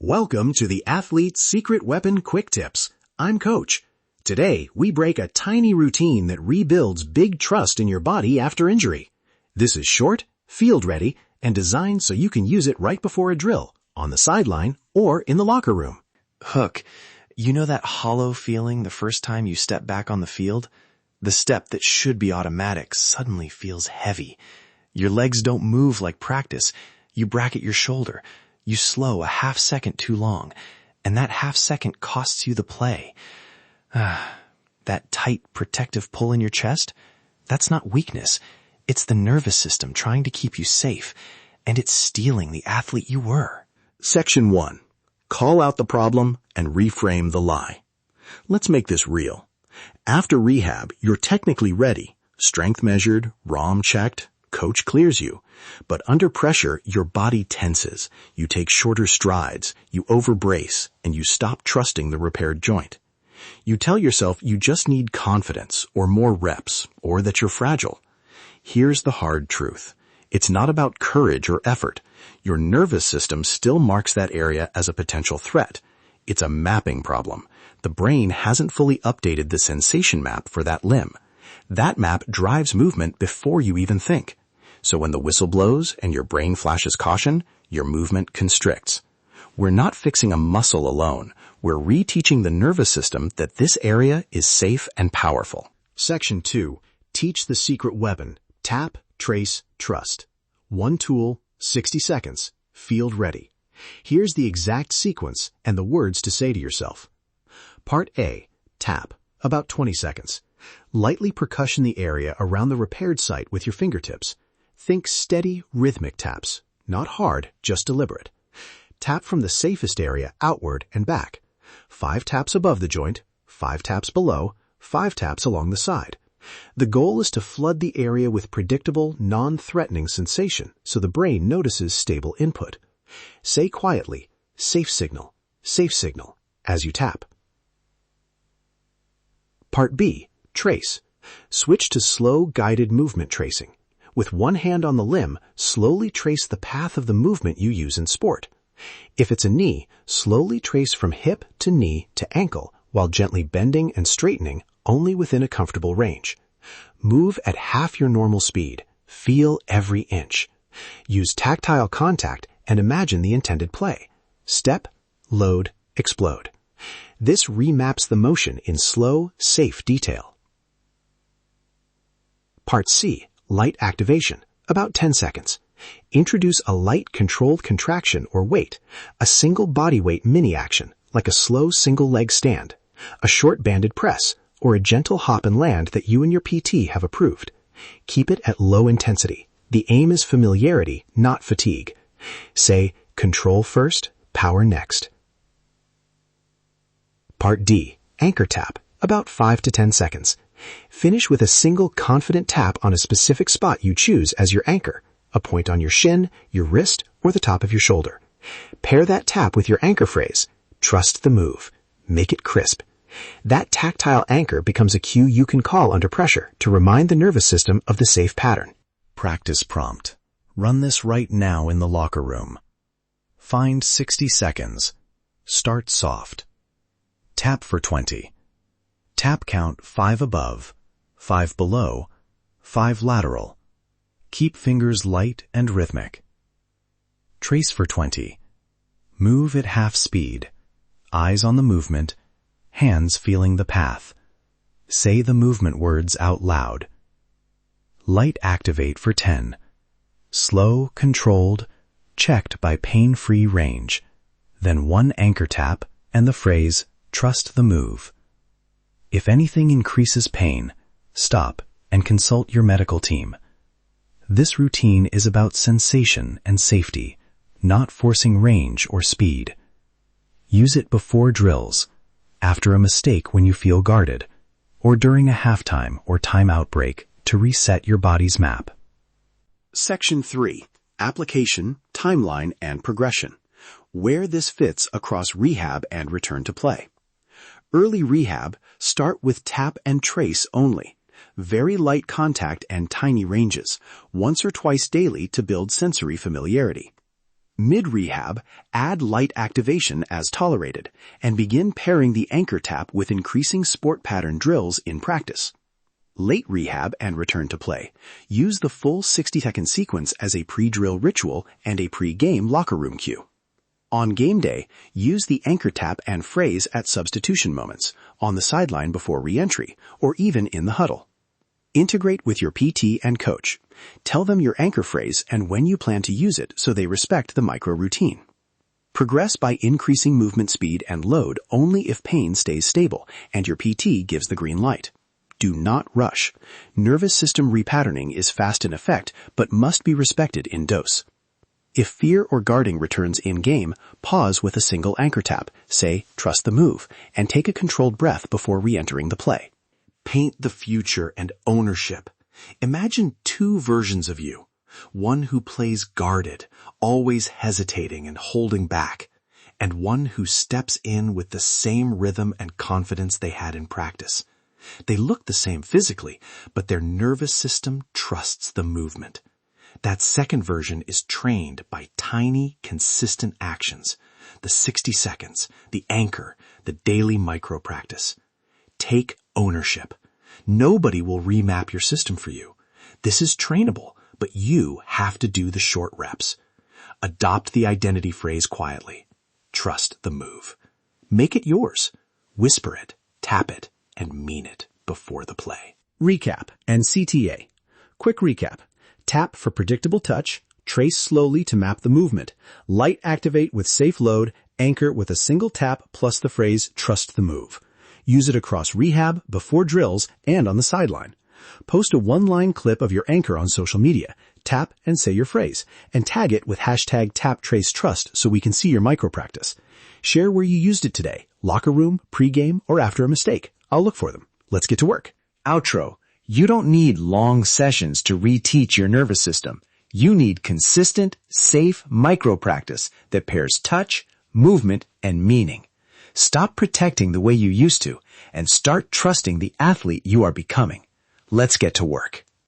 Welcome to the Athlete's Secret Weapon Quick Tips. I'm Coach. Today, we break a tiny routine that rebuilds big trust in your body after injury. This is short, field-ready, and designed so you can use it right before a drill, on the sideline, or in the locker room. Hook, you know that hollow feeling the first time you step back on the field? The step that should be automatic suddenly feels heavy. Your legs don't move like practice. You bracket your shoulder. You slow a half second too long, and that half second costs you the play. That tight, protective pull in your chest? That's not weakness. It's the nervous system trying to keep you safe, and it's stealing the athlete you were. Section 1. Call out the problem and reframe the lie. Let's make this real. After rehab, you're technically ready. Strength measured, ROM checked, coach clears you. But under pressure, your body tenses. You take shorter strides, you overbrace, and you stop trusting the repaired joint. You tell yourself you just need confidence or more reps, or that you're fragile. Here's the hard truth. It's not about courage or effort. Your nervous system still marks that area as a potential threat. It's a mapping problem. The brain hasn't fully updated the sensation map for that limb. That map drives movement before you even think. So when the whistle blows and your brain flashes caution, your movement constricts. We're not fixing a muscle alone. We're reteaching the nervous system that this area is safe and powerful. Section 2. Teach the secret weapon. Tap, trace, trust. One tool, 60 seconds. Field ready. Here's the exact sequence and the words to say to yourself. Part A. Tap. About 20 seconds. Lightly percussion the area around the repaired site with your fingertips. Think steady, rhythmic taps. Not hard, just deliberate. Tap from the safest area outward and back. 5 taps above the joint, 5 taps below, 5 taps along the side. The goal is to flood the area with predictable, non-threatening sensation so the brain notices stable input. Say quietly, safe signal, as you tap. Part B. Trace. Switch to slow, guided movement tracing. With one hand on the limb, slowly trace the path of the movement you use in sport. If it's a knee, slowly trace from hip to knee to ankle while gently bending and straightening only within a comfortable range. Move at half your normal speed. Feel every inch. Use tactile contact and imagine the intended play. Step, load, explode. This remaps the motion in slow, safe detail. Part C. Light activation, about 10 seconds. Introduce a light controlled contraction or weight, a single body weight mini action, like a slow single leg stand, a short banded press, or a gentle hop and land that you and your PT have approved. Keep it at low intensity. The aim is familiarity, not fatigue. Say, control first, power next. Part D. Anchor tap, about 5 to 10 seconds. Finish with a single confident tap on a specific spot you choose as your anchor, a point on your shin, your wrist, or the top of your shoulder. Pair that tap with your anchor phrase, trust the move, make it crisp. That tactile anchor becomes a cue you can call under pressure to remind the nervous system of the safe pattern. Practice prompt. Run this right now in the locker room. Find 60 seconds. Start soft. Tap for 20. Tap count 5 above, 5 below, 5 lateral. Keep fingers light and rhythmic. Trace for 20. Move at half speed. Eyes on the movement, hands feeling the path. Say the movement words out loud. Light activate for 10. Slow, controlled, checked by pain-free range. Then one anchor tap and the phrase, trust the move. If anything increases pain, stop and consult your medical team. This routine is about sensation and safety, not forcing range or speed. Use it before drills, after a mistake when you feel guarded, or during a halftime or timeout break to reset your body's map. Section 3. Application, timeline, and progression. Where this fits across rehab and return to play. Early rehab, start with tap and trace only. Very light contact and tiny ranges, once or twice daily to build sensory familiarity. Mid-rehab, add light activation as tolerated, and begin pairing the anchor tap with increasing sport pattern drills in practice. Late rehab and return to play. Use the full 60-second sequence as a pre-drill ritual and a pre-game locker room cue. On game day, use the anchor tap and phrase at substitution moments, on the sideline before re-entry, or even in the huddle. Integrate with your PT and coach. Tell them your anchor phrase and when you plan to use it so they respect the micro-routine. Progress by increasing movement speed and load only if pain stays stable and your PT gives the green light. Do not rush. Nervous system repatterning is fast in effect, but must be respected in dose. If fear or guarding returns in-game, pause with a single anchor tap, say, trust the move, and take a controlled breath before re-entering the play. Paint the future and ownership. Imagine two versions of you. One who plays guarded, always hesitating and holding back, and one who steps in with the same rhythm and confidence they had in practice. They look the same physically, but their nervous system trusts the movement. That second version is trained by tiny, consistent actions. The 60 seconds, the anchor, the daily micro-practice. Take ownership. Nobody will remap your system for you. This is trainable, but you have to do the short reps. Adopt the identity phrase quietly. Trust the move. Make it yours. Whisper it, tap it, and mean it before the play. Recap and CTA. Quick recap. Tap for predictable touch, trace slowly to map the movement, light activate with safe load, anchor with a single tap plus the phrase trust the move. Use it across rehab, before drills, and on the sideline. Post a one-line clip of your anchor on social media. Tap and say your phrase, and tag it with hashtag #TapTraceTrust so we can see your micro-practice. Share where you used it today, locker room, pregame, or after a mistake. I'll look for them. Let's get to work. Outro. You don't need long sessions to reteach your nervous system. You need consistent, safe micro-practice that pairs touch, movement, and meaning. Stop protecting the way you used to and start trusting the athlete you are becoming. Let's get to work.